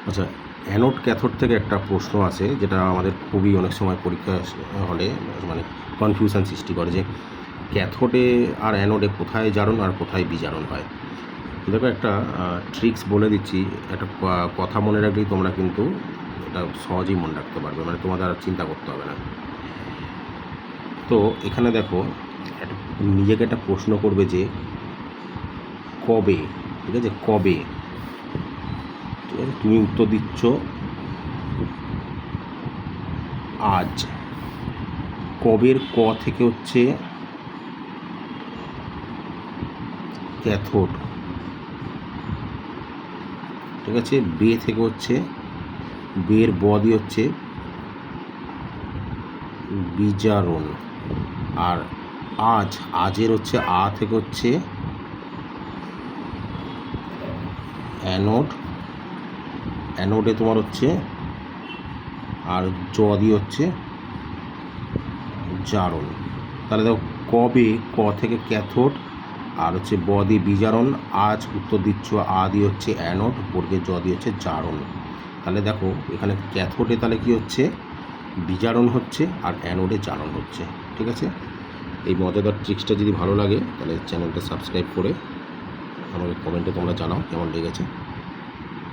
আচ্ছা, anode cathode থেকে একটা প্রশ্ন আছে, যেটা আমাদের খুবই অনেক সময় পরীক্ষা হলে মানে কনফিউশন সৃষ্টি করে, যে ক্যাথোডে আর অ্যানোডে কোথায় জারণ আর কোথায় বিজারণ হয়। দেখো, একটা ট্রিক্স বলে দিচ্ছি, একটা কথা মনে রাখলেই তোমরা কিন্তু এটা সহজেই মনে রাখতে পারবে, মানে তোমাদের আর চিন্তা করতে হবে না। তো এখানে দেখো, একটা নিজেকে একটা প্রশ্ন করবে যে কবে, ঠিক আছে, কবে, ঠিক আছে, তুমি উত্তর দিচ্ছ আজ। কবের ক থেকে হচ্ছে ক্যাথোড, ঠিক আছে, বে থেকে হচ্ছে, বের ব দিয়ে হচ্ছে বিজারণ, আর আজের হচ্ছে আ থেকে হচ্ছে অ্যানোড, অ্যানোডে তোমার হচ্ছে আর জ দিয়ে হচ্ছে জারণ। তাহলে দেখো, কবে ক থেকে ক্যাথোড, আর হচ্ছে ব দিয়ে বিজারণ, আজ উত্তর দিচ্ছ আ দিয়ে হচ্ছে অ্যানোড, বর্গের জ দিয়ে হচ্ছে জারণ। তাহলে দেখো এখানে ক্যাথোডে তাহলে কি হচ্ছে, বিজারণ হচ্ছে, আর অ্যানোডে জারণ হচ্ছে। ঠিক আছে, এই মজাদার ট্রিক্সটা যদি ভালো লাগে তাহলে চ্যানেলটা সাবস্ক্রাইব করে আমাকে কমেন্টে তোমরা জানাও কেমন লেগেছে।